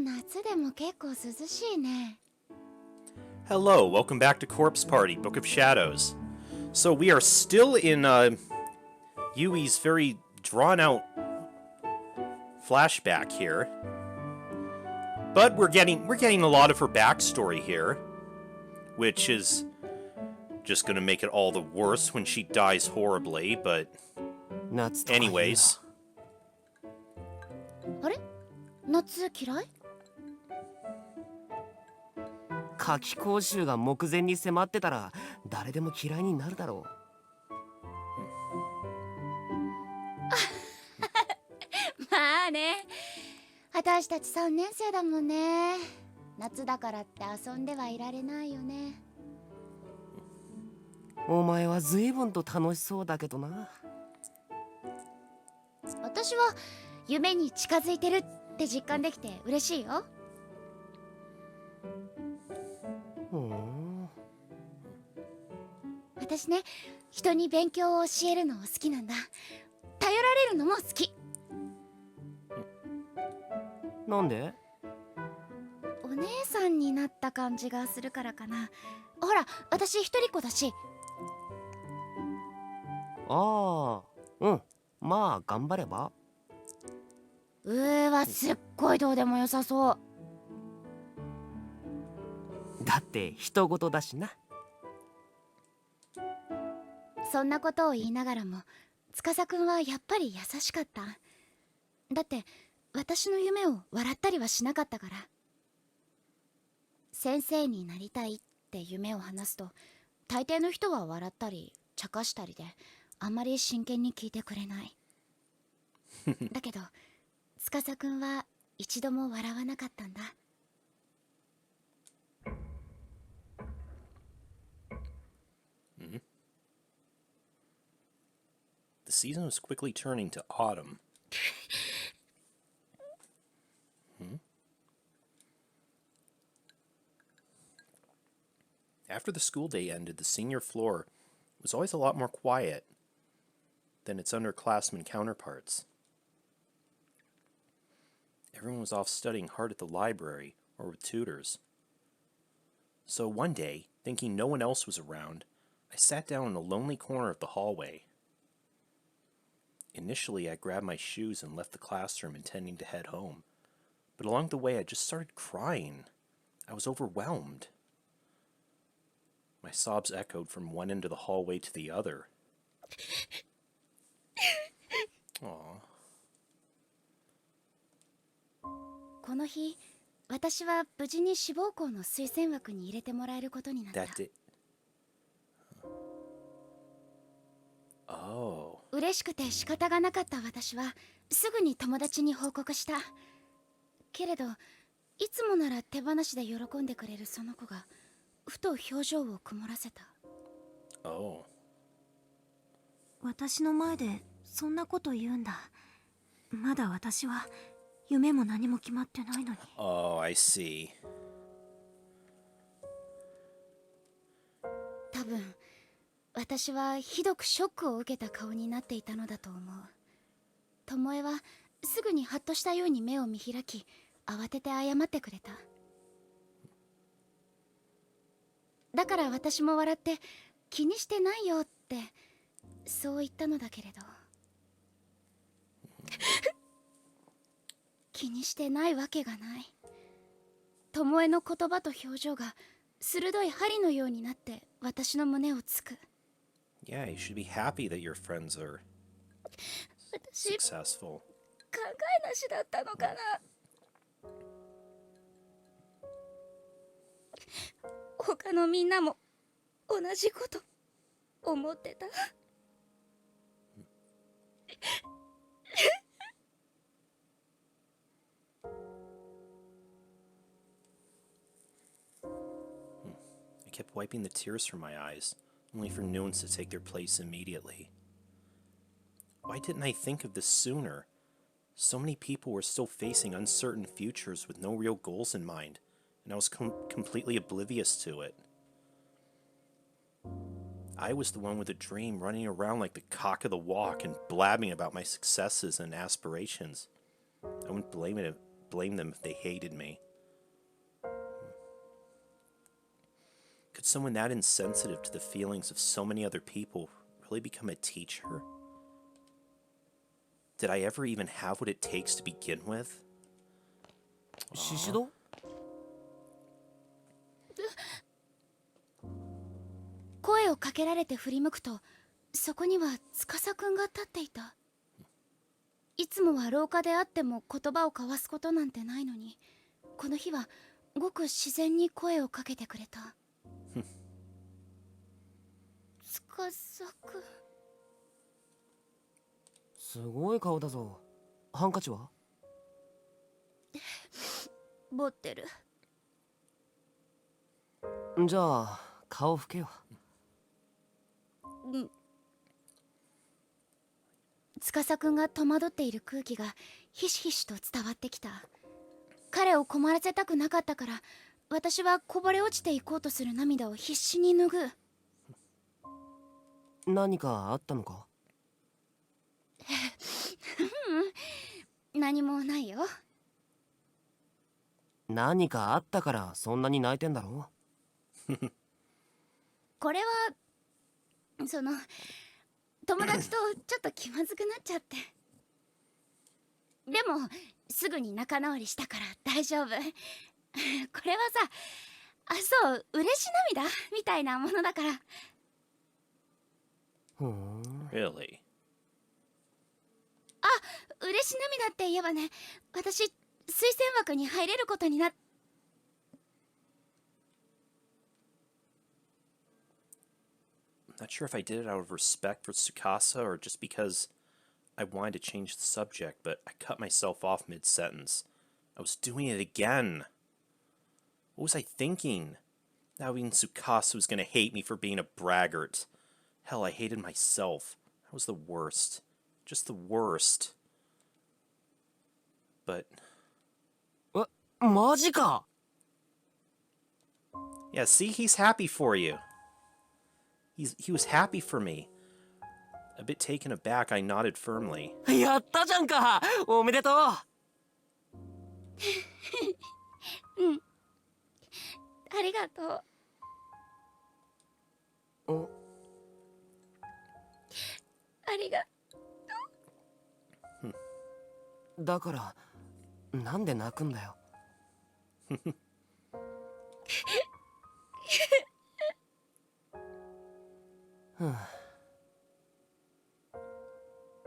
夏でも結構涼しいね。 Hello, welcome back to Corpse Party, Book of Shadows. So we are still in Yui's very drawn-out flashback here, but we're getting a lot of her backstory here, which is just gonna make it all the worse when she dies horribly. But anyways, あれ、夏嫌い？夏季講習が目前に迫ってたら誰でも嫌いになるだろまあね、私たち3年生だもんね。夏だからって遊んではいられないよね。う。お前は随分と楽しそうだけどな。私は夢に近づいてるって実感できて嬉しいよ。私ね、人に勉強を教えるの好きなんだ。頼られるのも好き。なんで？お姉さんになった感じがするからかな。ほら、私一人っ子だし。ああ、うん。まあ頑張れば。はすっごいどうでもよさそう。だって人事だしな。そんなことを言いながらも司くんはやっぱり優しかった。だって私の夢を笑ったりはしなかったから。先生になりたいって夢を話すと大抵の人は笑ったり茶化したりであんまり真剣に聞いてくれない。だけど司くんは一度も笑わなかったんだ。the season was quickly turning to autumn. After the school day ended, the senior floor was always a lot more quiet than its underclassmen counterparts. Everyone was off studying hard at the library or with tutors. So one day, thinking no one else was around, I sat down in a lonely corner of the hallway. Initially, I grabbed my shoes and left the classroom intending to head home. But along the way, I just started crying. I was overwhelmed. My sobs echoed from one end of the hallway to the other. Aww. この日、私は無事に志望校の推薦枠に入れてもらえることになった。Oh. 嬉しくて仕方がなかった私はすぐに友達に報告した。けれどいつもなら手放しで喜んでくれるその子がふと表情を曇らせた。 Oh. 私の前でそんなこと言うんだ。まだ私は夢も何も決まってないのに。 Oh, I see. 多分私はひどくショックを受けた顔になっていたのだと思う。巴はすぐにハッとしたように目を見開き慌てて謝ってくれた。だから私も笑って気にしてないよってそう言ったのだけれど気にしてないわけがない。巴の言葉と表情が鋭い針のようになって私の胸をつく。 Yeah, you should be happy that your friends are 私 successful. 考えなしだったのかな。他のみんなも同じこと思ってた。I kept wiping the tears from my eyes, only for new ones to take their place immediately. Why didn't I think of this sooner? So many people were still facing uncertain futures with no real goals in mind, and I was completely oblivious to it. I was the one with a dream, running around like the cock of the walk and blabbing about my successes and aspirations. I wouldn't blame blame them if they hated me. Could someone that insensitive to the feelings of so many other people really become a teacher? Did I ever even have what it takes to begin with? シシド？声をかけられて振り向くと、そこには司くんが立っていた。いつもは廊下で会っても言葉を交わすことなんてないのに、この日はごく自然に声をかけてくれた。司くん。すごい顔だぞ。ハンカチは？持ってる。じゃあ顔拭けよ。司くんが戸惑っている空気がひしひしと伝わってきた。彼を困らせたくなかったから、私はこぼれ落ちていこうとする涙を必死に拭う。何かあったのか？何もないよ。何かあったからそんなに泣いてんだろ？これは友達とちょっと気まずくなっちゃって。でもすぐに仲直りしたから大丈夫。これはさ、そう嬉し涙みたいなものだから。Really? 嬉し涙って言えばね、私推薦枠に入れることになっ。I'm not sure if I did it out of respect for Tsukasa or just because I wanted to change the subject, but I cut myself off mid-sentence. I was doing it again. What was I thinking? Now even Tsukasa was going to hate me for being a braggart. Hell, I hated myself. I was the worst. Just the worst. But... マジか! Yeah, see, he's happy for you. He was happy for me. A bit taken aback, I nodded firmly. やったじゃんか！おめでとう！うん。ありがとう。お？ありがだからなんで泣くんだよ。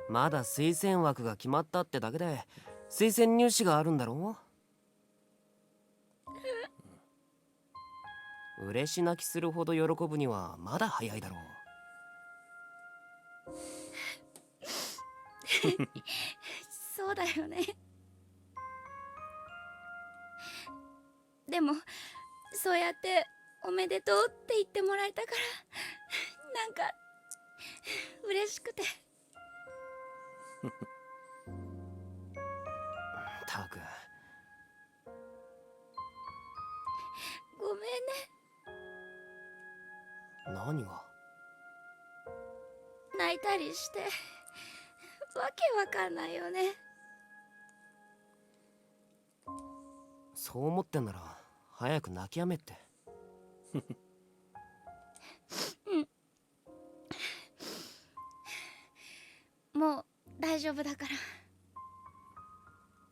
まだ推薦枠が決まったってだけで推薦入試があるんだろう。嬉し泣きするほど喜ぶにはまだ早いだろう。そうだよね。でもそうやっておめでとうって言ってもらえたから、なんか嬉しくて。たく。ごめんね。何が？泣いたりしてわけわかんないよね。そう思ってんなら早く泣きやめって。もう大丈夫だから。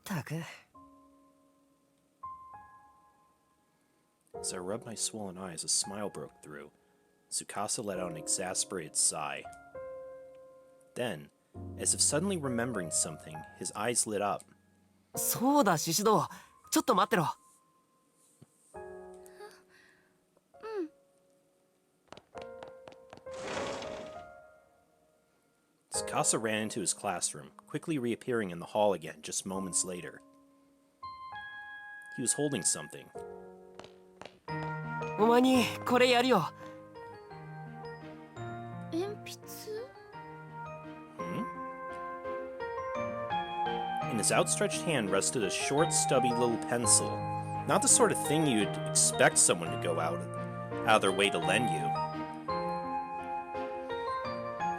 たく。As I rubbed my swollen eyes, a smile broke through. Tsukasa let out an exasperated sigh. Then, as if suddenly remembering something, his eyes lit up. そうだ、シシド。ちょっと待ってろ。Tsukasa ran into his classroom, quickly reappearing in the hall again just moments later. He was holding something. お前にこれやるよ。鉛筆？ In his outstretched hand rested a short, stubby little pencil. Not the sort of thing you'd expect someone to go out of their way to lend you.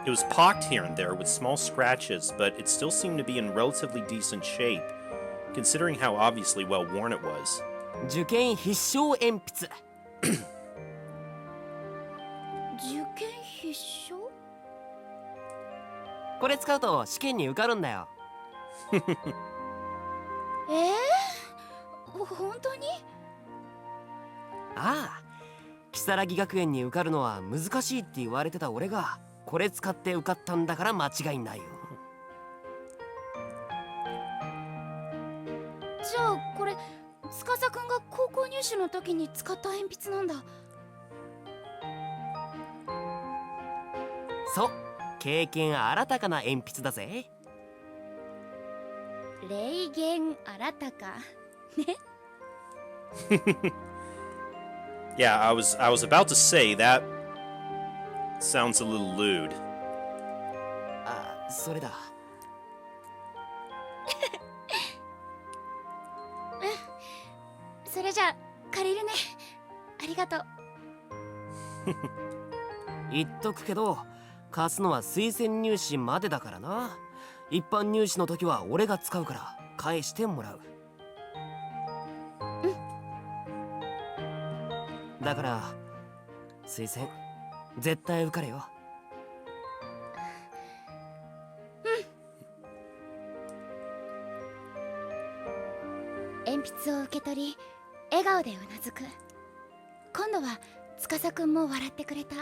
It was pocked here and there with small scratches, but it still seemed to be in relatively decent shape, considering how obviously well worn it was. 受験必勝鉛筆。受験必勝？これ使うと試験に受かるんだよ。本当に？ああ、如月学園に受かるのは難しいって言われてた俺がこれ使って受かったんだから間違いないよ。じゃあこれ司くんが高校入試の時に使った鉛筆なんだ。そう、経験新たかな鉛筆だぜ。霊言新たかね。Yeah, I was about to say that sounds a little lewd. あ、それだ。それじゃあ借りるね。ありがとう。言っとくけど、貸すのは推薦入試までだからな。一般入試の時は俺が使うから返してもらう。だから推薦絶対受かれよ。鉛筆を受け取り笑顔でうなずく。今度は司くんも笑ってくれた。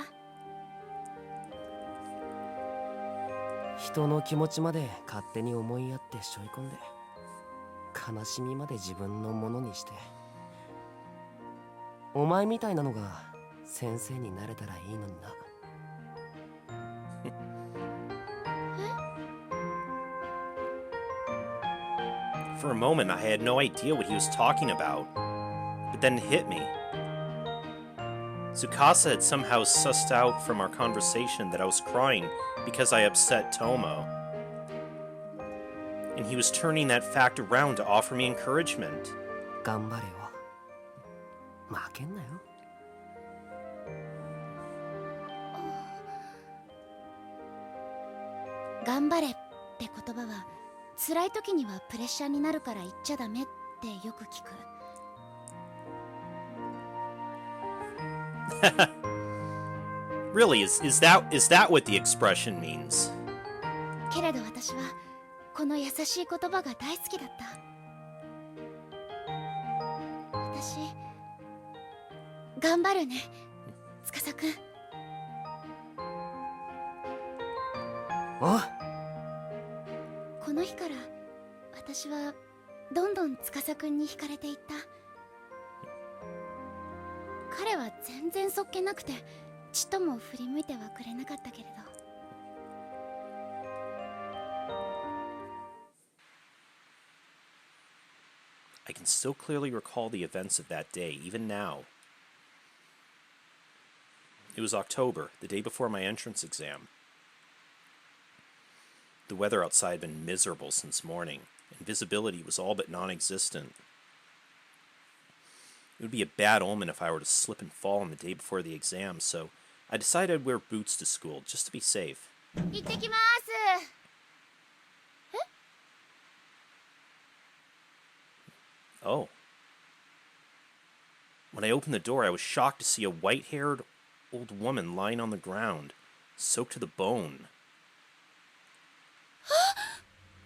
人の気持ちまで勝手に思いやって背負い込んで、悲しみまで自分のものにして、お前みたいなのが先生になれたらいいのにな。For a moment, I had no idea what he was talking about. But then it hit me. Tsukasa had somehow sussed out from our conversation that I was crying because I upset Tomo. And he was turning that fact around to offer me encouragement. 頑張れよ。負けんなよ。頑張れって言葉は辛い時にはプレッシャーになるから言っちゃダメってよく聞く。Really, is that what the expression means? けれど私はこの優しい言葉が大好きだった。私頑張るね、司くん。お、この日から私はどんどん司くんに惹かれていった。彼は全然そっけなくてちっとも振り向いてはくれなかったけれど。I can still clearly recall the events of that day, even now. It was October, the day before my entrance exam. The weather outside had been miserable since morning, and visibility was all but non-existent. It would be a bad omen if I were to slip and fall on the day before the exam, so I decided I'd wear boots to school, just to be safe. 行ってきます。Oh. When I opened the door, I was shocked to see a white-haired old woman lying on the ground, soaked to the bone.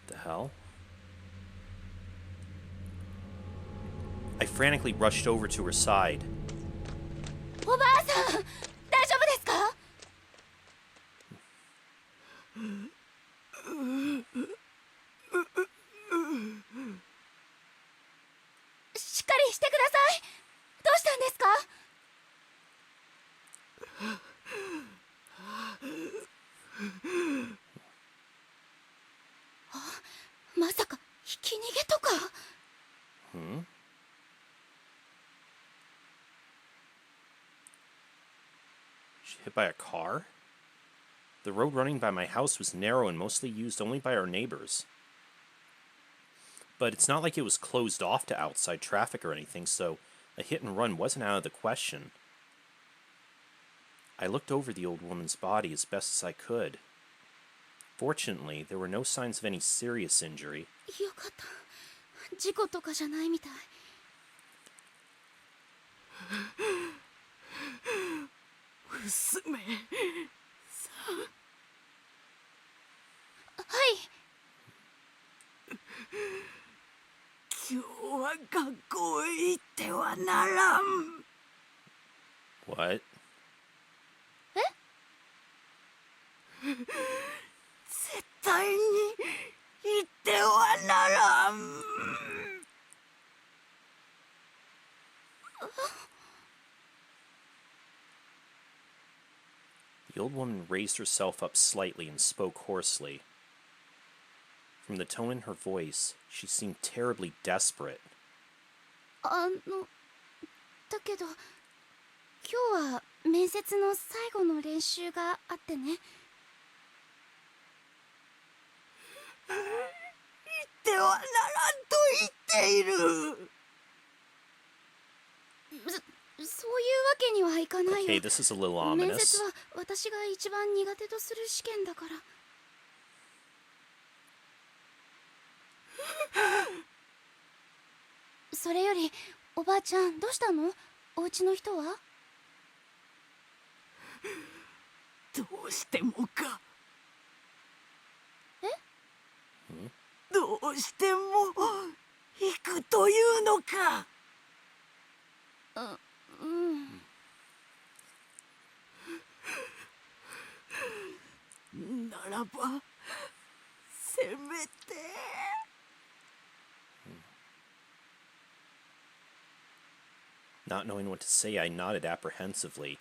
The hell? I frantically rushed over to her side. おばあさん、大丈夫ですか？しっかりしてください。どうしたんですか？まさかひき逃げとか？ Hmm? She hit by a car? The road running by my house was narrow and mostly used only by our neighbors. But it's not like it was closed off to outside traffic or anything, so a hit and run wasn't out of the question. I looked over the old woman's body as best as I could. Fortunately, there were no signs of any serious injury. よかった。事故とかじゃないみたい。娘はい。今日は学校へ行ってはならん。 What? 絶対に行ってはならん。The old woman raised herself up slightly and spoke hoarsely. From the tone in her voice, she seemed terribly desperate. だけど今日は面接の最後の練習があってね。行ってはならんと言っている。そういうわけにはいかないよ。 Okay, this is a little 面 ominous. 接は私が一番苦手とする試験だから。それよりおばあちゃんどうしたの？お家の人は？どうしてもか。え？どうしても行くというのか。うん。ならばせめて。Not knowing what to say, I nodded apprehensively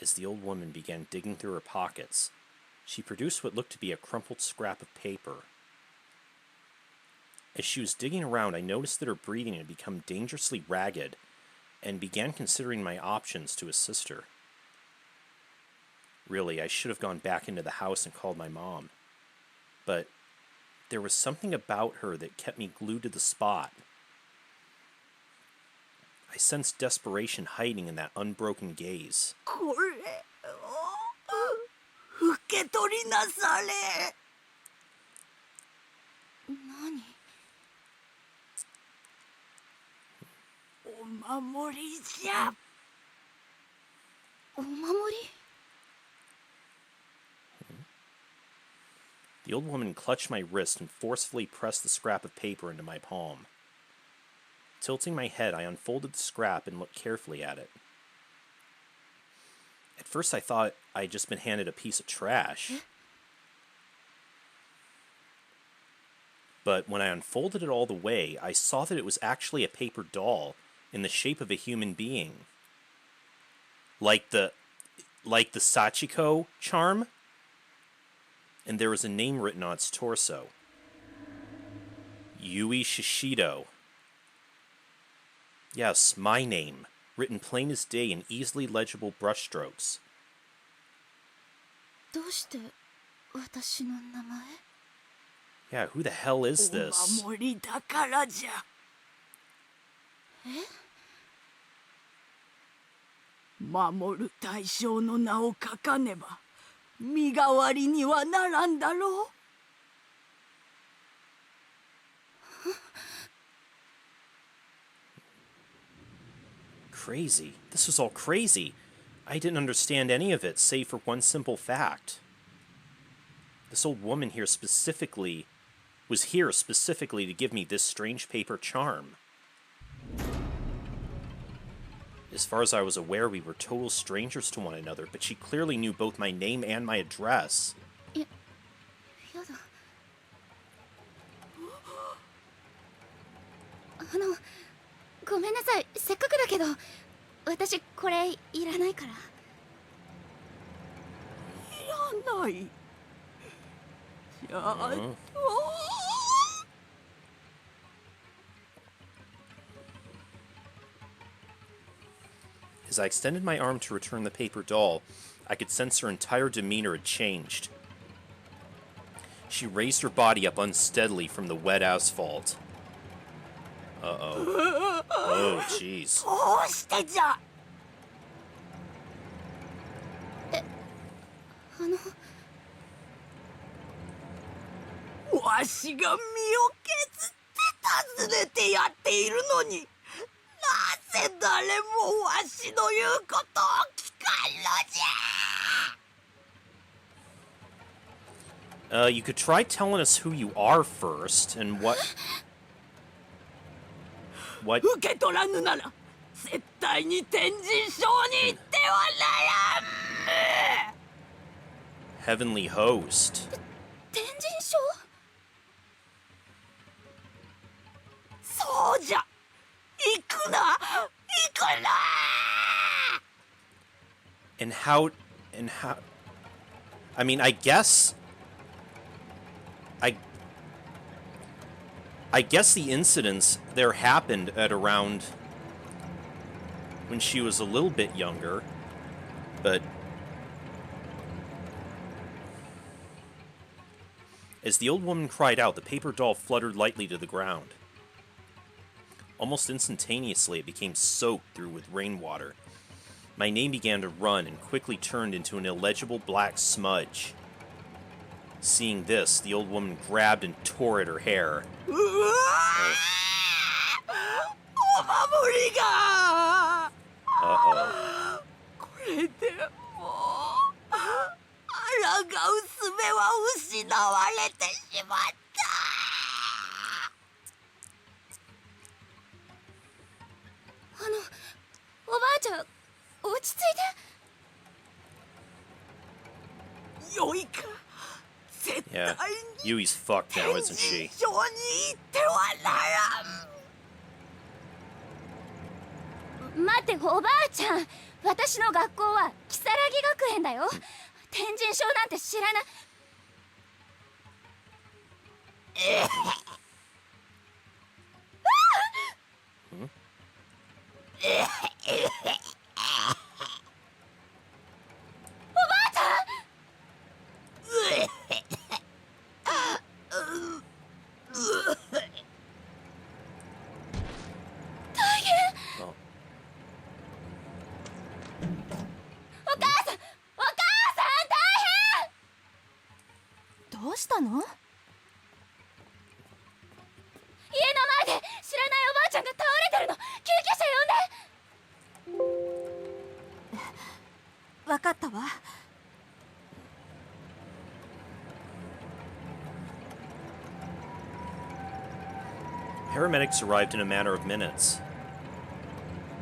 as the old woman began digging through her pockets. She produced what looked to be a crumpled scrap of paper. As she was digging around, I noticed that her breathing had become dangerously ragged and began considering my options to assist her. Really, I should have gone back into the house and called my mom. But there was something about her that kept me glued to the spot. I sensed desperation hiding in that unbroken gaze. これを受け取りなされ。何？お守りじゃ。お守り？ The old woman clutched my wrist and forcefully pressed the scrap of paper into my palm. Tilting my head, I unfolded the scrap and looked carefully at it. At first, I thought I'd just been handed a piece of trash. But when I unfolded it all the way, I saw that it was actually a paper doll in the shape of a human being. Like the Sachiko charm? And there was a name written on its torso. Yui Shishido. Yes, my name, written plain as day in easily legible brushstrokes. どうして私の名前？ Yeah, who the hell is this? お守りだからじゃ。守る対象の名を書かねば身代わりにはならんだろう。Crazy. This was all crazy. I didn't understand any of it, save for one simple fact. This old woman here was here specifically to give me this strange paper charm. As far as I was aware, we were total strangers to one another, but she clearly knew both my name and my address. やだ。ごめんなさい。せっかくだけど私これいらないから。いらない。じゃあ、As I extended my arm to return the paper doll, I could sense her entire demeanor had changed. She raised her body up unsteadily from the wet asphalt. Uh-oh. Oh, jeez. どうしてじゃ。わしが身を削ってた。尋ねてやっているのに、なぜ誰もわしの言うことを聞かんのじゃ。You could try telling us who you are first and what. 受け取らぬなら絶対に天神賞に行ってはならん。 Heavenly host. 天神賞？そうじゃ、行くな、行くな。 And how. I mean, I guess the incidents there happened at around when she was a little bit younger, but as the old woman cried out, the paper doll fluttered lightly to the ground. Almost instantaneously, it became soaked through with rainwater. My name began to run and quickly turned into an illegible black smudge. Seeing this, the old woman grabbed and tore at her hair. うわー、お守りが。 Uh-oh. これでもう抗う術は失われてしまった。おばあちゃん、落ち着いて。よいか、絶対 Yeah, に Yui's fucked 天 now, 神 isn't she? 賞に行ってはならん。待って、おばあちゃん、私の学校は如月学園だよ。天神賞なんて知らない。Oh. どうしたの？家の前で知らないおばあちゃんが倒れてるの。救急車呼んで。わかったわ。Paramedics arrived in a matter of minutes.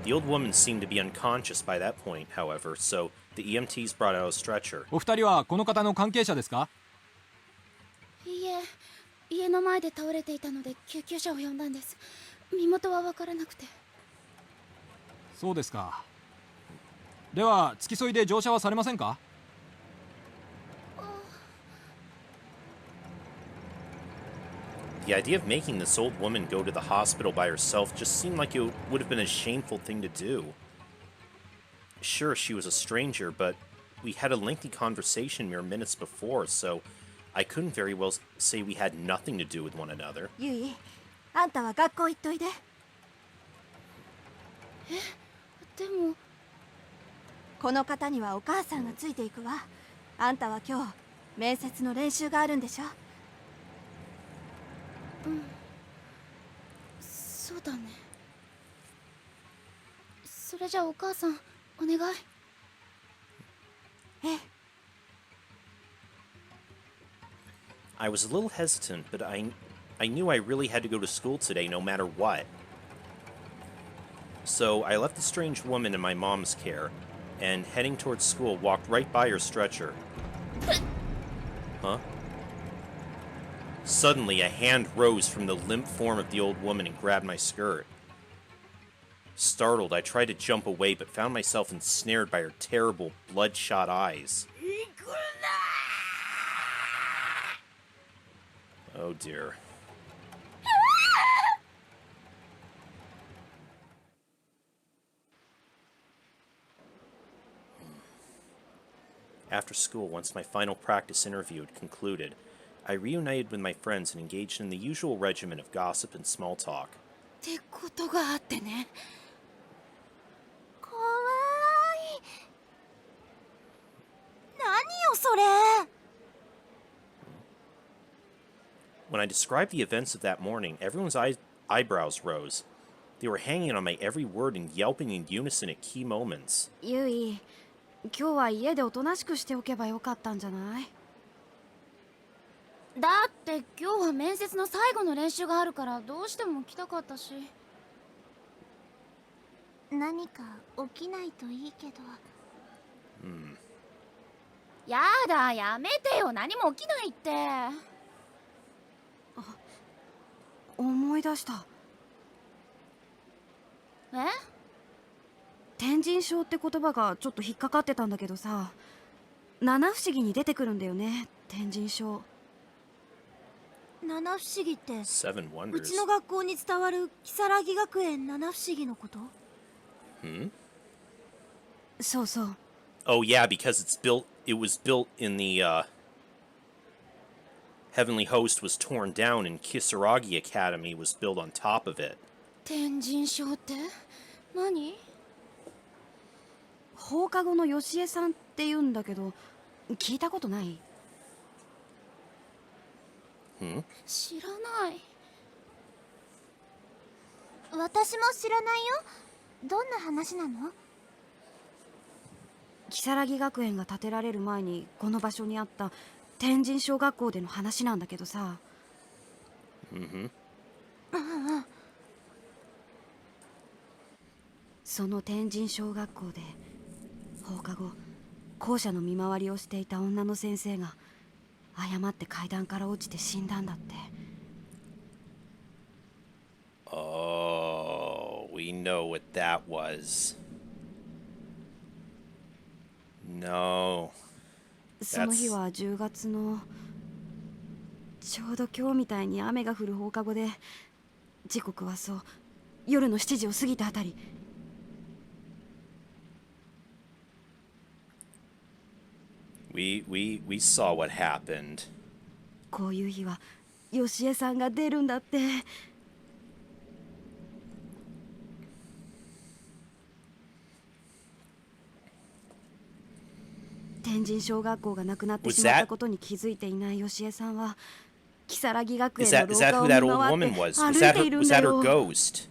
The old woman seemed to be unconscious by that point, however, so the EMTs brought out a stretcher. お二人はこの方の関係者ですか？いいえ、家の前で倒れていたので救急車を呼んだんです。身元は分からなくて。そうですか。では付き添いで乗車はされませんか？ The idea of making this old woman go to the hospital by herself just seemed like it would have been a shameful thing to do. Sure, she was a stranger, but we had a lengthy conversation mere minutes before, so I couldn't very well say we had nothing to do with one another. ゆい、あんたは学校行っといで。でもこの方にはお母さんがついていくわ。あんたは今日面接の練習があるんでしょ？そうだね。それじゃあお母さん、お願い。ええ。 I was a little hesitant, but I knew I really had to go to school today no matter what. So I left the strange woman in my mom's care, and heading towards school, walked right by her stretcher. Huh? Suddenly, a hand rose from the limp form of the old woman and grabbed my skirt. Startled, I tried to jump away, but found myself ensnared by her terrible, bloodshot eyes. 行くな。 Oh dear. After school, once my final practice interview had concluded, I reunited with my friends and engaged in the usual regimen of gossip and small talk. ってことがあってね。かわいい。何よそれ。 When I described the events of that morning, everyone's eyes eyebrows rose. They were hanging on my every word and yelping in unison at key moments. ユイ、今日は家でおとなしくしておけばよかったんじゃない？だって今日は面接の最後の練習があるからどうしても来たかったし。何か起きないといいけど。やだ、やめてよ。何も起きないって。思い出した。え？天神症って言葉がちょっと引っかかってたんだけどさ、七不思議に出てくるんだよね、天神症。七不思議って Seven う wonders. ちの学校に伝わる如月学園七不思議のこと？ Hmm? そうそう。 Oh yeah, because it was built in the Heavenly Host was torn down and Kisaragi Academy was built on top of it. 天神症って何？放課後のよしえさんって言うんだけど、聞いたことない？ Hmm? 知らない。私も知らないよ。どんな話なの？如月学園が建てられる前にこの場所にあった天神小学校での話なんだけどさ。Mm-hmm. その天神小学校で放課後校舎の見回りをしていた女の先生が誤って階段から落ちて死んだんだって。 Oh, we know what that was. No. その日は10月のちょうど今日みたいに雨が降る放課後で、時刻はそう夜の7時を過ぎたあたり。 We saw what happened. こういう日はよしえさんが出るんだって。天神小学校がなくなってしまったことに気づいていないよしえさんは如月学園 Is の that 廊 is that 下 who を that 見 old 回 woman って was? 歩いているん Was だ that her よ。 ghost?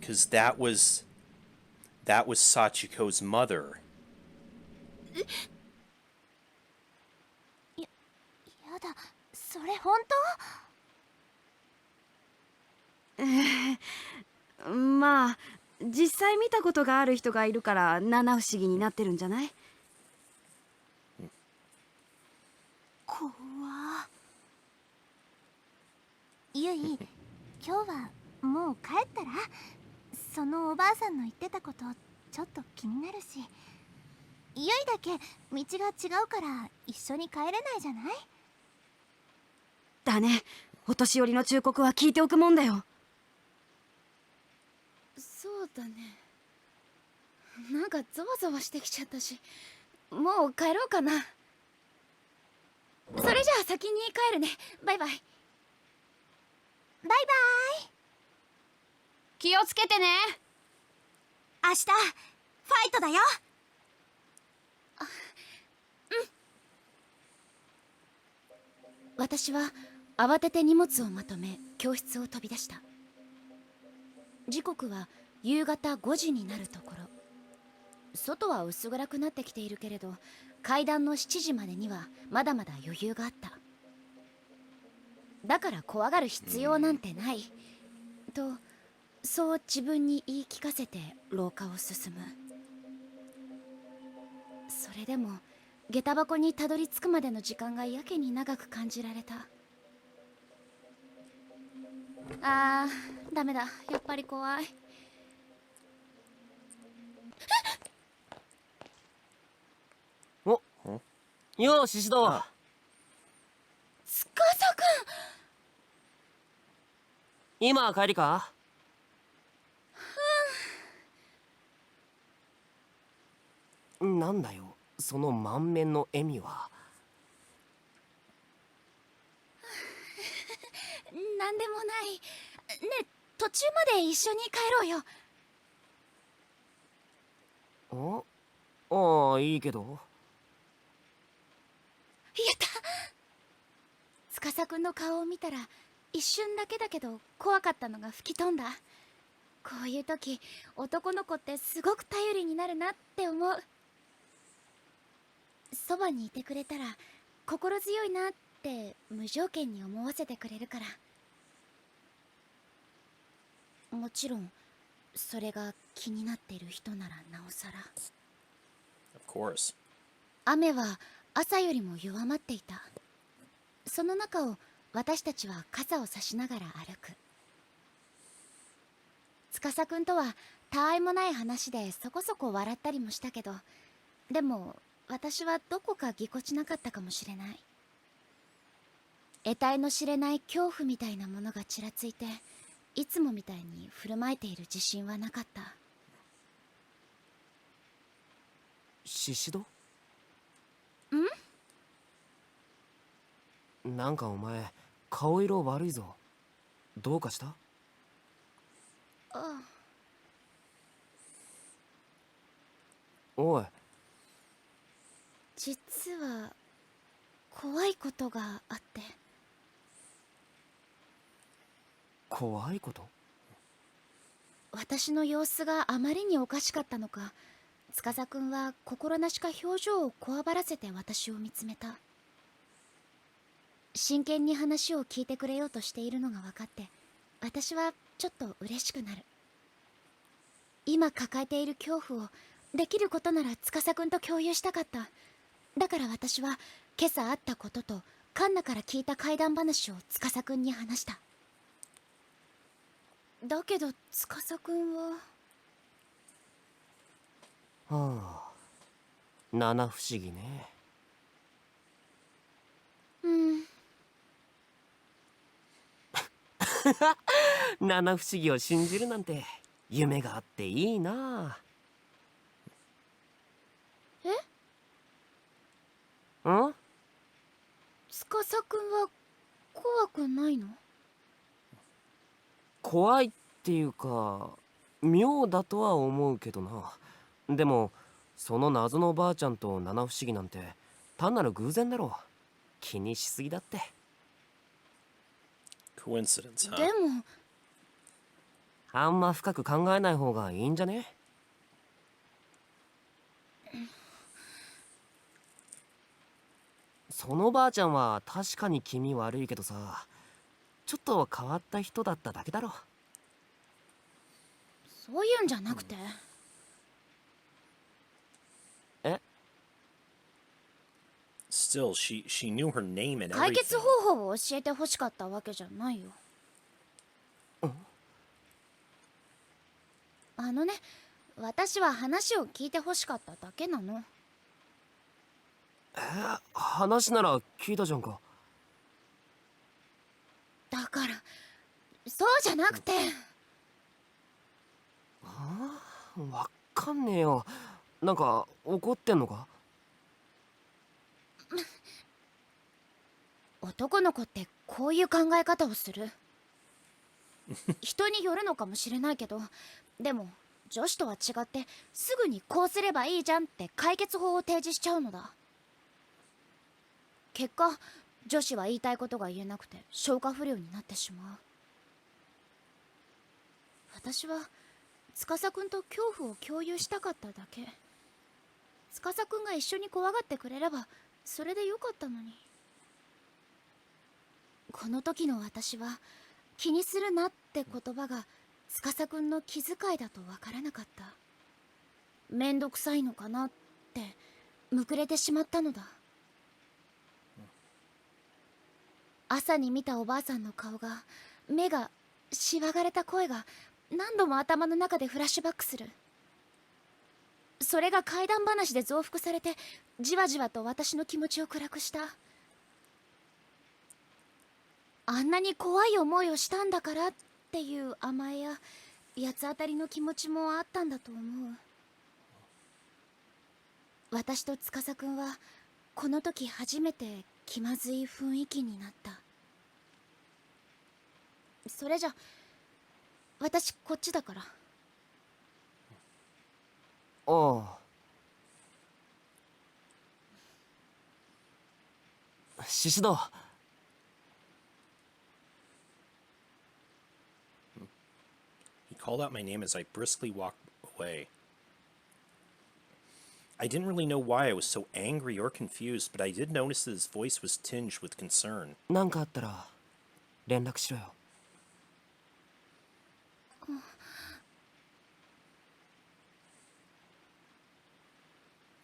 Because that was Sachiko's mother. やだ、それ本当？まあ実際見たことがある人がいるから七不思議になってるんじゃない？怖。ゆい、今日はもう帰ったら？そのおばあさんの言ってたことちょっと気になるし、ゆいだけ道が違うから一緒に帰れないじゃない？だね。お年寄りの忠告は聞いておくもんだよ。そうだね。なんかゾワゾワしてきちゃったし、もう帰ろうかな。それじゃあ先に帰るね。バイバイ。バイバイ。気をつけてね。明日ファイトだよ。私は慌てて荷物をまとめ教室を飛び出した。時刻は夕方5時になるところ。外は薄暗くなってきているけれど、階段の7時までにはまだまだ余裕があった。だから怖がる必要なんてないと、そう自分に言い聞かせて廊下を進む。それでも下駄箱にたどり着くまでの時間がやけに長く感じられた。あー、ダメだ。やっぱり怖い。お、よう獅子堂。司く今帰りか？なんだよその満面の笑みは。ん、なんでもない。ねえ、途中まで一緒に帰ろうよ。ああ、いいけど。た。司くんの顔を見たら一瞬だけだけど怖かったのが吹き飛んだ。こういう時男の子ってすごく頼りになるなって思う。そばにいてくれたら心強いなって無条件に思わせてくれるから。もちろんそれが気になっている人ならなおさら。 Of course. 雨は朝よりも弱まっていた。その中を私たちは傘を差しながら歩く。司くんとはたわいもない話でそこそこ笑ったりもしたけど、でも私はどこかぎこちなかったかもしれない。得体の知れない恐怖みたいなものがちらついて、いつもみたいに振る舞えている自信はなかった。シシド？ん？なんかお前顔色悪いぞ。どうかした？ああ。おい。実は怖いことがあって。怖いこと？私の様子があまりにおかしかったのか、司くんは心なしか表情をこわばらせて私を見つめた。真剣に話を聞いてくれようとしているのが分かって、私はちょっと嬉しくなる。今抱えている恐怖をできることなら司くんと共有したかった。だから私は今朝あったこととカンナから聞いた怪談話を司くんに話した。だけど司くんは。はあ、七不思議ね。うん。七不思議を信じるなんて夢があっていいな。え？ん？司くんは怖くないの？怖いっていうか妙だとは思うけどな。でもその謎のばあちゃんと七不思議なんて単なる偶然だろう。気にしすぎだって。Coincidence, huh? でもあんま深く考えない方がいいんじゃね？そのばあちゃんは確かに気味悪いけどさ、ちょっと変わった人だっただけだろ。そういうんじゃなくて。え？ Still, she knew her name and 解決 everything. 方法を教えてほしかったわけじゃないよ。あのね、私は話を聞いてほしかっただけなの。話なら聞いたじゃんか。だからそうじゃなくて。わかんねえよ。なんか怒ってんのか？男の子ってこういう考え方をする。人によるのかもしれないけど、でも女子とは違ってすぐにこうすればいいじゃんって解決法を提示しちゃうのだ。結果女子は言いたいことが言えなくて消化不良になってしまう。私は司くんと恐怖を共有したかっただけ。司くんが一緒に怖がってくれればそれでよかったのに。この時の私は気にするなって言葉が司くんの気遣いだとわからなかった。めんどくさいのかなってむくれてしまったのだ。朝に見たおばあさんの顔が、目が、しわがれた声が何度も頭の中でフラッシュバックする。それが怪談話で増幅されてじわじわと私の気持ちを暗くした。あんなに怖い思いをしたんだからっていう甘えや八つ当たりの気持ちもあったんだと思う。私と司くんはこの時初めて気まずい雰囲気になった。それじゃ私こっちだから。ああ。獅子堂。He called out my name as I briskly walked away. I didn't really know why I was so angry or confused, but I did notice that his voice was tinged with concern. なんかあったら連絡しろよ。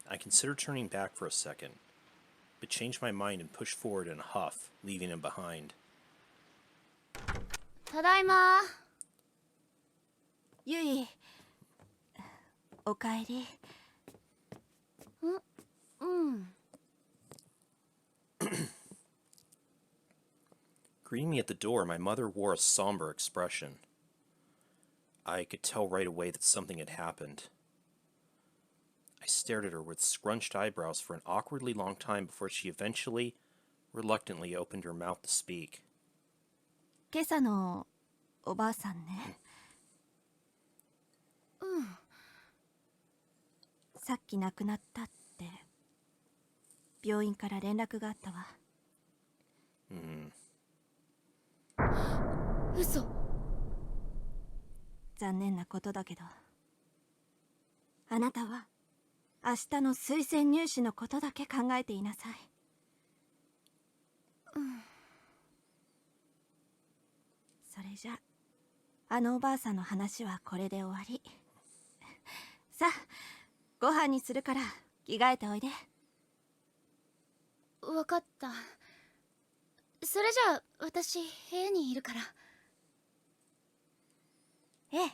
I considered turning back for a second, but changed my mind and pushed forward in a huff, leaving him behind. ただいま。ゆい、おかえり。うん。 Greeting me at the door, my mother wore a somber expression. I could tell right away that something had happened. I stared at her with scrunched eyebrows for an awkwardly long time before she eventually, reluctantly opened her mouth to speak. 今朝のおばあさんね。さっき亡くなったって病院から連絡があったわ。嘘。残念なことだけど、あなたは明日の推薦入試のことだけ考えていなさい。それじゃあのおばあさんの話はこれで終わり。さあご飯にするから着替えておいで。わかった。それじゃあ私部屋にいるから。ええ。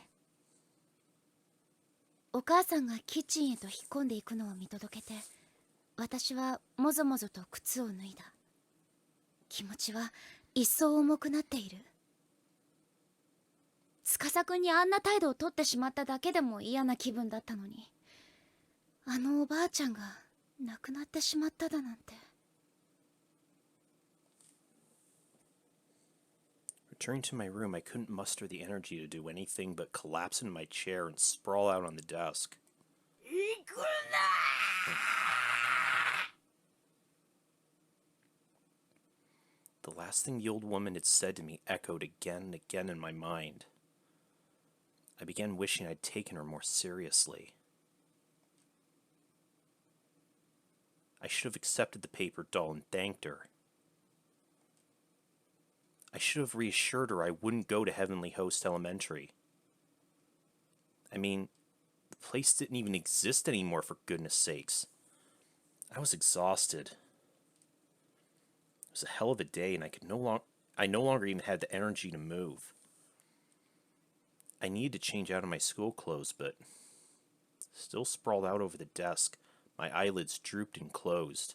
お母さんがキッチンへと引っ込んでいくのを見届けて、私はもぞもぞと靴を脱いだ。気持ちは一層重くなっている。司くんにあんな態度をとってしまっただけでも嫌な気分だったのに、あのおばあちゃんが亡くなってしまっただなんて。Returning to my room, I couldn't muster the energy to do anything but collapse into my chair and sprawl out on the desk. 行くな。 The last thing the old woman had said to me echoed again and again in my mind. I began wishing I'd taken her more seriously. I should have accepted the paper doll and thanked her. I should have reassured her I wouldn't go to Heavenly Host Elementary. I mean, the place didn't even exist anymore, for goodness sakes. I was exhausted. It was a hell of a day, and I no longer even had the energy to move. I needed to change out of my school clothes, but still sprawled out over the desk, my eyelids drooped and closed.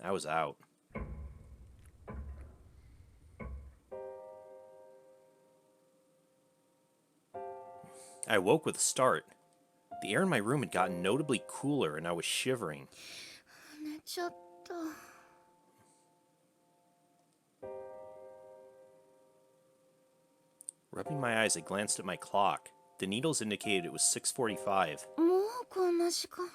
I was out. I awoke with a start. The air in my room had gotten notably cooler, and I was shivering. 寝ちゃった。Rubbing my eyes, I glanced at my clock. The needles indicated it was 6:45. もうこんな時間。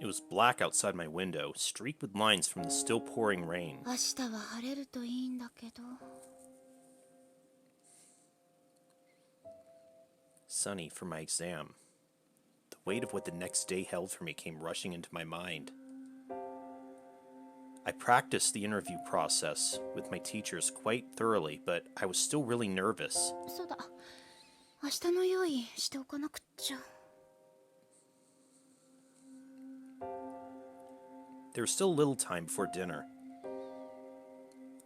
It was black outside my window, streaked with lines from the still pouring rain. 明日は晴れるといいんだけど。Sunny for my exam. The weight of what the next day held for me came rushing into my mind. I practiced the interview process with my teachers quite thoroughly, but I was still really nervous. そうだ。明日の用意しておかなくっちゃ。There was still a little time before dinner.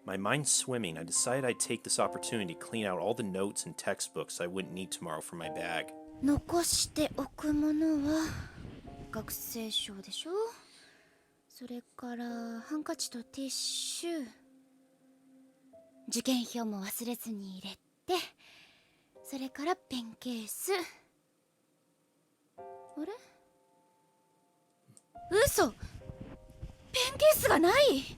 My mind swimming, I decided I'd take this opportunity to clean out all the notes and textbooks I wouldn't need tomorrow for my bag. 残しておくものは学生証でしょ。それからハンカチとティッシュ。受験票も忘れずに入れて、それからペンケース。あれ？嘘！ペンケースがない。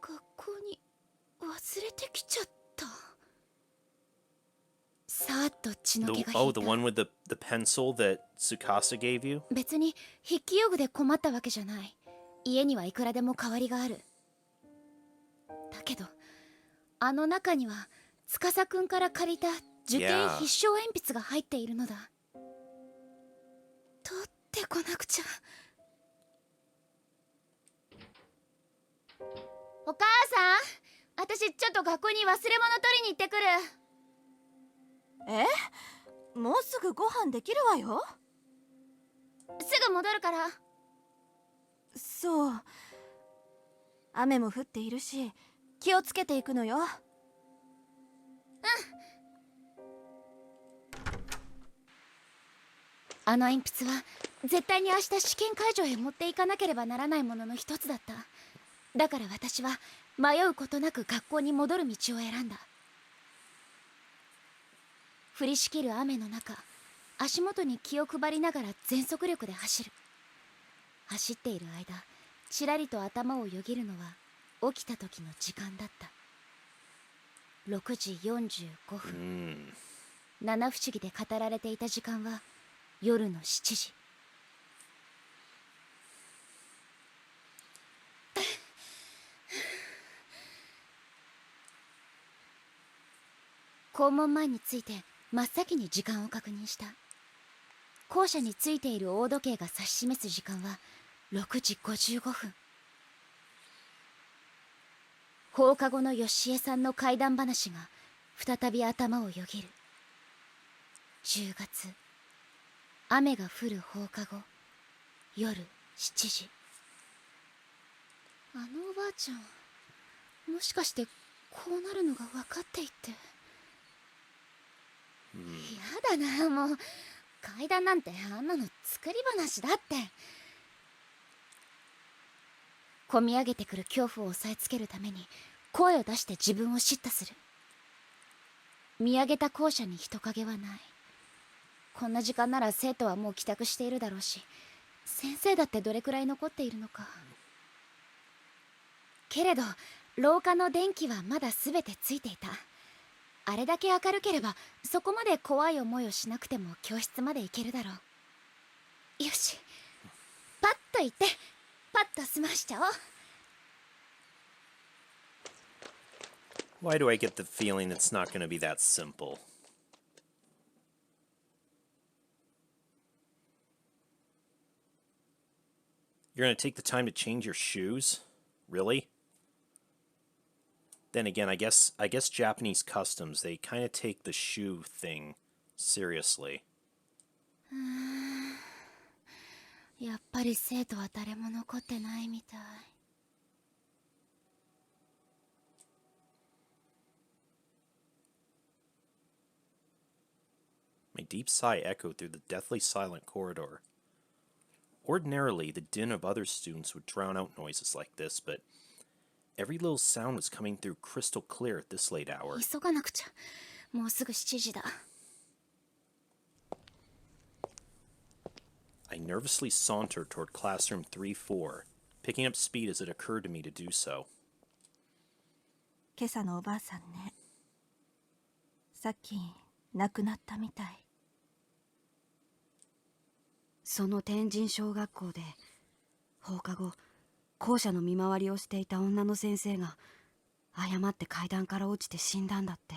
学校に忘れてきちゃった。さーっと血の The 気が引 oh, いた。 the one with the pencil that Tsukasa gave you? 別に筆記用具で困ったわけじゃない。家にはいくらでも代わりがある。だけどあの中には司くんから借りた受験必勝鉛筆が入っているのだ。取ってこなくちゃ。お母さん、私ちょっと学校に忘れ物取りに行ってくる。もうすぐご飯できるわよ。すぐ戻るから。そう。雨も降っているし気をつけていくのよ。あの鉛筆は絶対に明日試験会場へ持っていかなければならないものの一つだった。だから私は迷うことなく学校に戻る道を選んだ。降りしきる雨の中、足元に気を配りながら全速力で走る。走っている間、ちらりと頭をよぎるのは起きた時の時間だった。6時45分。七不思議で語られていた時間は夜の7時。校門前に着いて真っ先に時間を確認した。校舎についている大時計が指し示す時間は6時55分。放課後の吉江さんの怪談話が再び頭をよぎる。10月、雨が降る放課後、夜7時。あのおばあちゃん、もしかしてこうなるのが分かっていて。やだな、もう怪談なんてあんなの作り話だって。こみ上げてくる恐怖を抑えつけるために声を出して自分を叱咤する。見上げた校舎に人影はない。こんな時間なら生徒はもう帰宅しているだろうし、先生だってどれくらい残っているのか。けれど廊下の電気はまだ全てついていた。あれだけ明るければそこまで怖い思いをしなくても教室まで行けるだろう。よし、パッと行ってパッと済ましちゃおう。 Why do I get the feeling it's not going to be that simple? You're going to take the time to change your shoes? Really? Then again, I guess Japanese customs, they kind of take the shoe thing seriously. やっぱり生徒は誰も残ってないみたい。My deep sigh echoed through the deathly silent corridor. Ordinarily, the din of other students would drown out noises like this, but every little sound was coming through crystal clear at this late hour. 急がなくちゃ。もうすぐ7時だ。I nervously sauntered toward classroom 3-4, picking up speed as it occurred to me to do so. 今朝のおばあさんね。さっき亡くなったみたい。その天神小学校で放課後校舎の見回りをしていた女の先生が誤って階段から落ちて死んだんだって。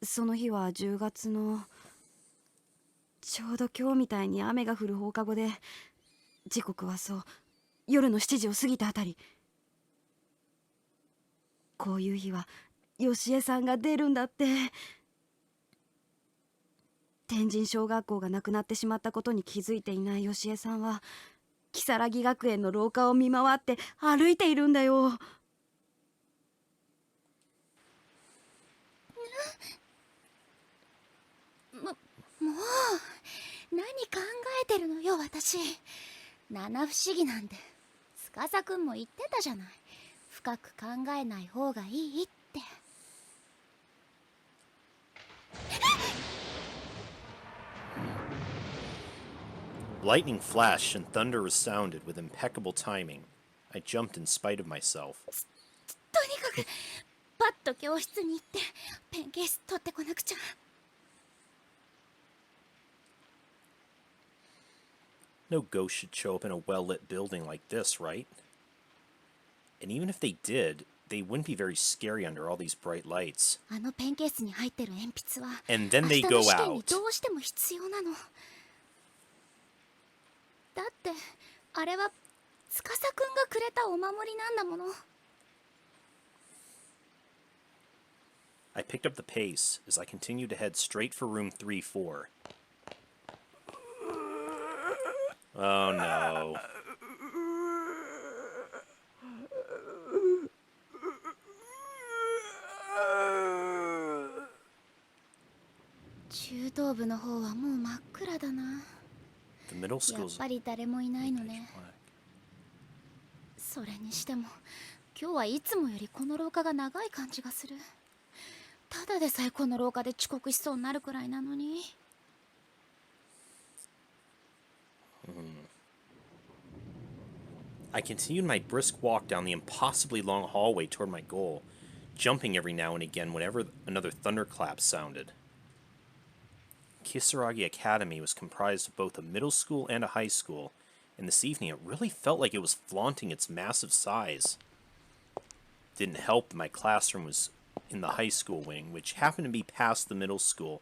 その日は10月のちょうど今日みたいに雨が降る放課後で、時刻はそう夜の7時を過ぎたあたり。こういう日は吉江さんが出るんだって。天神小学校がなくなってしまったことに気づいていない吉江さんは如月学園の廊下を見回って歩いているんだよ。もう何考えてるのよ私。七不思議なんて司くんも言ってたじゃない。深く考えない方がいいって。Lightning flashed and thunder resounded with impeccable timing. I jumped in spite of myself. とにかくパッと教室に行ってペンケース取ってこなくちゃ。 No ghost should show up in a well-lit building like this, right? And even if they did, they wouldn't be very scary under all these bright lights. あのペンケースに入ってる鉛筆は And then 明 they 日の go 試験に out. どうしても必要なの。だってあれは司くんがくれたお守りなんだもの。 I picked up the pace as I continued to head straight for room 3-4. Oh no. 中等部の方はもう真っ暗だな。 The middle やっ school's ぱり誰もいないのね。 black. それにしても今日はいつもよりこの廊下が長い感じがする。ただでさえこの廊下で遅刻しそうになるくらいなのに。 I continued my brisk walk down the impossibly long hallway toward my goal, jumping every now and again whenever another thunderclap sounded. Kisaragi Academy was comprised of both a middle school and a high school, and this evening it really felt like it was flaunting its massive size. Didn't help that my classroom was in the high school wing, which happened to be past the middle school,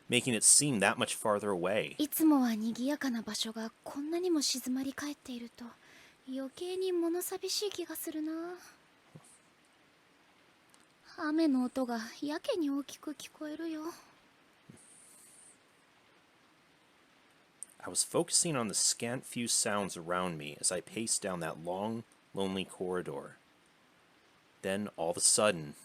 making it seem that much farther away. いつもは賑やかな場所がこんなにも静まり返っていると余計に物寂しい気がするな。雨の音がやけに大きく聞こえるよ。 I was focusing on the scant few sounds around me as I paced down that long, lonely corridor. Then, all of a sudden...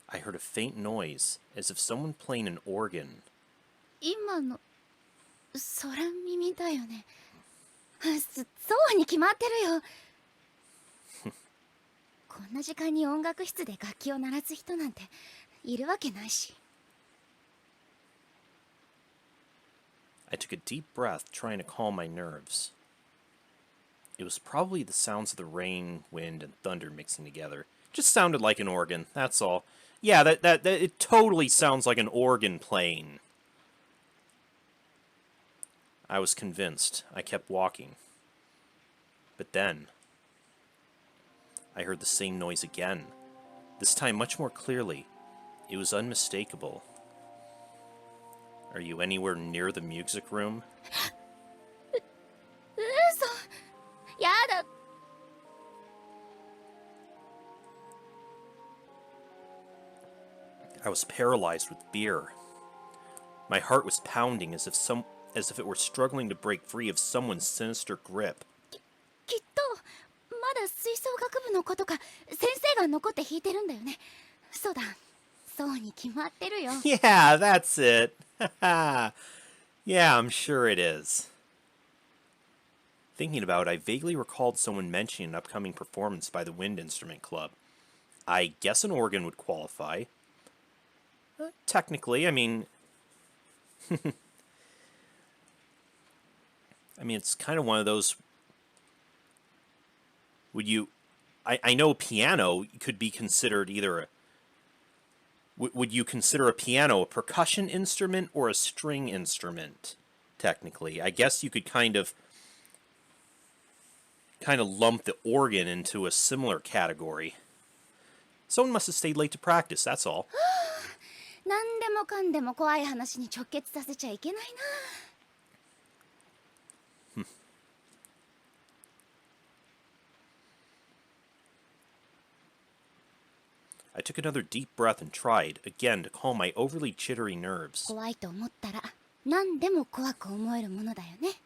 I heard a faint noise, as if someone playing an organ. 今の空耳だよね。そうに決まってるよ。こんな時間に音楽室で楽器を鳴らす人なんているわけないし。 I took a deep breath, trying to calm my nerves. It was probably the sounds of the rain, wind, and thunder mixing together. Just sounded like an organ, that's all. Yeah, that it totally sounds like an organ playing. I was convinced. I kept walking. But then, I heard the same noise again. This time much more clearly. It was unmistakable. Are you anywhere near the music room? 嘘。やだ。 I was paralyzed with fear. My heart was pounding as if it were struggling to break free of someone's sinister grip. きっとまだ吹奏楽部の子とか先生が残って弾いてるんだよね。そうだ。そうに決まってるよ。 Yeah, that's it. Yeah, I'm sure it is. Thinking about it, I vaguely recalled someone mentioning an upcoming performance by the Wind Instrument Club. I guess an organ would qualify. Technically, I mean... I mean, it's kind of one of those... Would you... I know piano could be considered either a... Would you consider a piano a percussion instrument or a string instrument, technically? I guess you could kind of lump the organ into a similar category. Someone must have stayed late to practice, that's all. 何でもかんでも怖い話に直結させちゃいけないな。 I took another deep breath and tried, again, to calm my overly jittery nerves. 怖いと思ったら何でも怖く思えるものだよね。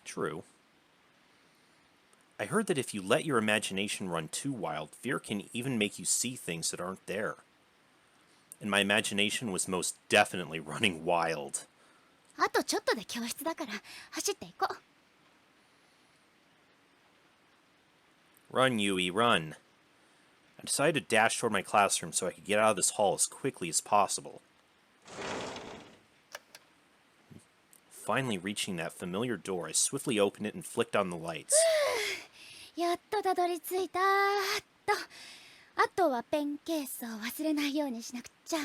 True. I heard that if you let your imagination run too wild, fear can even make you see things that aren't there. And my imagination was most definitely running wild. あとちょっとで教室だから走っていこう。 Run, Yui, run. I decided to dash toward my classroom so I could get out of this hall as quickly as possible. Finally reaching that familiar door, I swiftly opened it and flicked on the lights. やっとたどり着いた。あとはペンケースを忘れないようにしなくちゃ。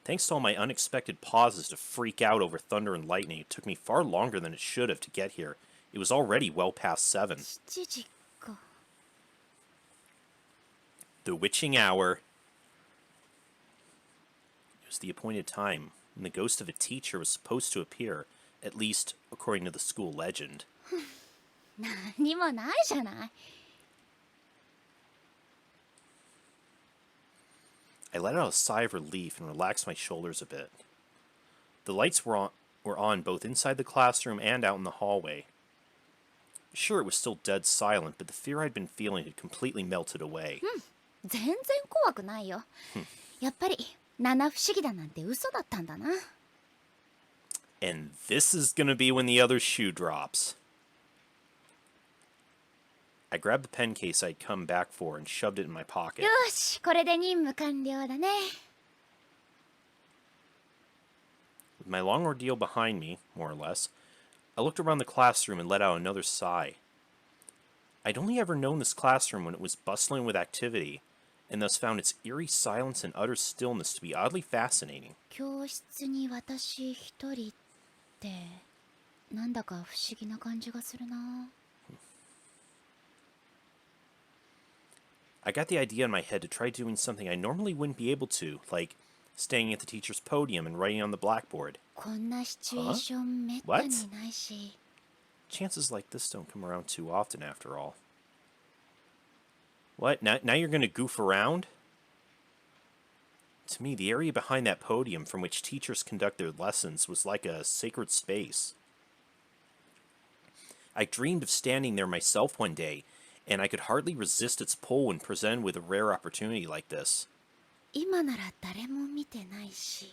Thanks to all my unexpected pauses to freak out over thunder and lightning, it took me far longer than it should have to get here. It was already well past 7. 7時か。The witching hour. It was the appointed time when the ghost of a teacher was supposed to appear, at least according to the school legend. 何もないじゃない。I let out a sigh of relief and relaxed my shoulders a bit. The lights were on both inside the classroom and out in the hallway. Sure, it was still dead silent, but the fear I'd been feeling had completely melted away. 全然怖くないよ。やっぱり七不思議だなんて嘘だったんだな。And this is gonna be when the other shoe drops. I grabbed the pen case I'd come back for and shoved it in my pocket. よし、これで任務完了だね。With my long ordeal behind me, more or less, I looked around the classroom and let out another sigh. I'd only ever known this classroom when it was bustling with activity, and thus found its eerie silence and utter stillness to be oddly fascinating. 教室に私一人ってなんだか不思議な感じがするな。I got the idea in my head to try doing something I normally wouldn't be able to, like standing at the teacher's podium and writing on the blackboard. こんなシチュエーションめったにないし。Chances like this don't come around too often, after all. What? Now you're gonna goof around? To me, the area behind that podium from which teachers conduct their lessons was like a sacred space. I dreamed of standing there myself one day, and I could hardly resist its pull when presented with a rare opportunity like this. 今なら誰も見てないし。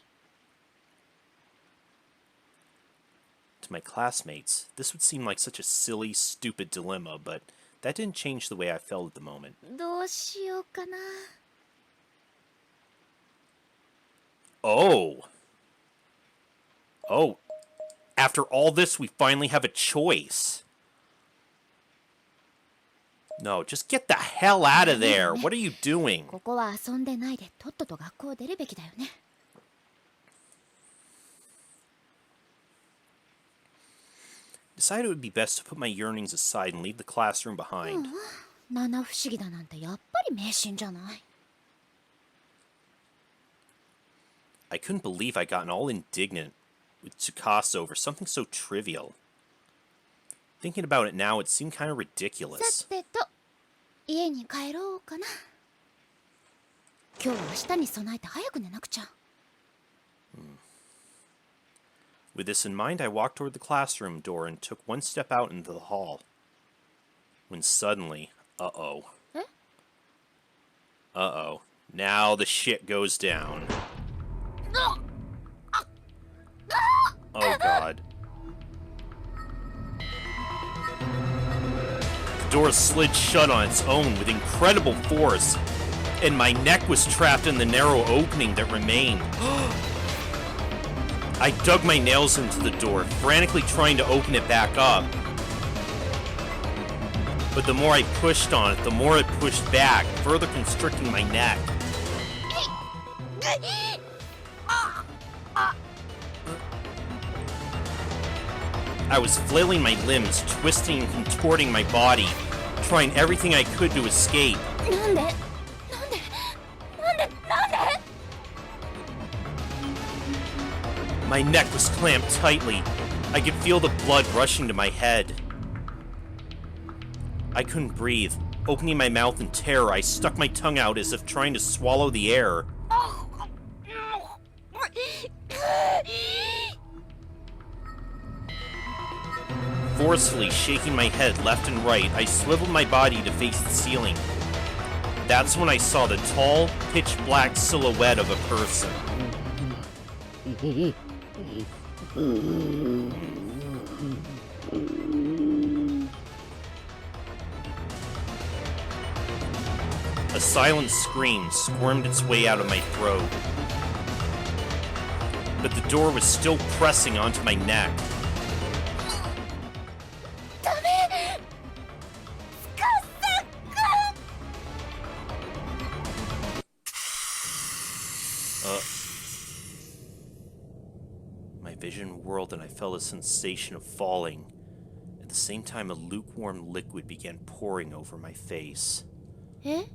To my classmates, this would seem like such a silly, stupid dilemma, but that didn't change the way I felt at the moment. どうしようかな。Oh. Oh. After all this, we finally have a choice. No, just get the hell out of there. What are you doing? ここは遊んでないでとっとと学校を出るべきだよね。Decided it would be best to put my yearnings aside and leave the classroom behind. 七不思議だなんてやっぱり迷信じゃない。I couldn't believe I'd gotten all indignant with Tsukasa over something so trivial. Thinking about it now, it seemed kind of さ ridiculous. てと、家に帰ろうかな。今日は明日に備えて早く寝なくちゃ。With this in mind, I walked toward the classroom door and took one step out into the hall. When suddenly, uh-oh. Eh? Uh-oh. Now the shit goes down. Oh god. The door slid shut on its own with incredible force, and my neck was trapped in the narrow opening that remained. I dug my nails into the door, frantically trying to open it back up. But the more I pushed on it, the more it pushed back, further constricting my neck. I was flailing my limbs, twisting and contorting my body, trying everything I could to escape. なんでMy neck was clamped tightly. I could feel the blood rushing to my head. I couldn't breathe. Opening my mouth in terror, I stuck my tongue out as if trying to swallow the air. Forcefully shaking my head left and right, I swiveled my body to face the ceiling. That's when I saw the tall, pitch-black silhouette of a person. A silent scream squirmed its way out of my throat. but the door was still pressing onto my neck. My vision whirled and I felt a sensation of falling. At the same time, a lukewarm liquid began pouring over my face. え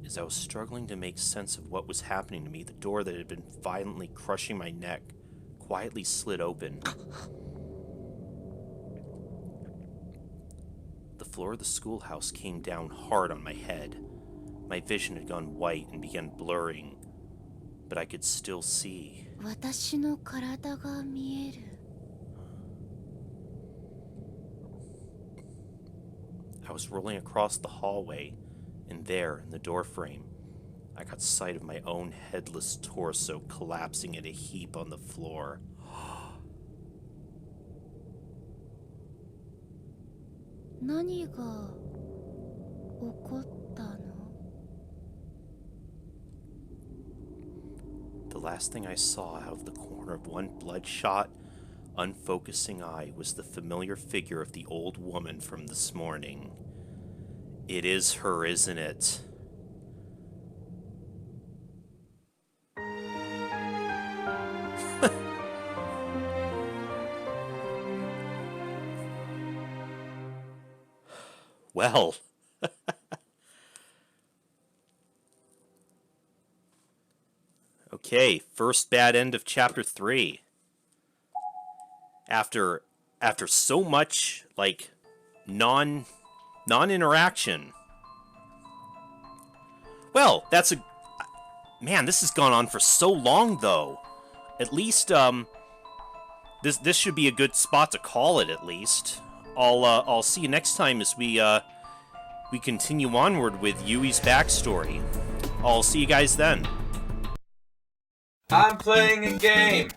As I was struggling to make sense of what was happening to me, the door that had been violently crushing my neck quietly slid open. The floor of the schoolhouse came down hard on my head. My vision had gone white and began blurring, but I could still see. 私の体が見える I was rolling across the hallway, and there, in the doorframe, I got sight of my own headless torso collapsing in a heap on the floor.何が起こったの The last thing I saw out of the corner of one bloodshot, unfocusing eye was the familiar figure of the old woman from this morning. It is her, isn't it? Well. Okay, first bad end of chapter 3. After so much like non-interaction. Well, that's a man, this has gone on for so long though. At least this should be a good spot to call it at least. I'll see you next time as we continue onward with Yui's backstory. I'll see you guys then. I'm playing a game.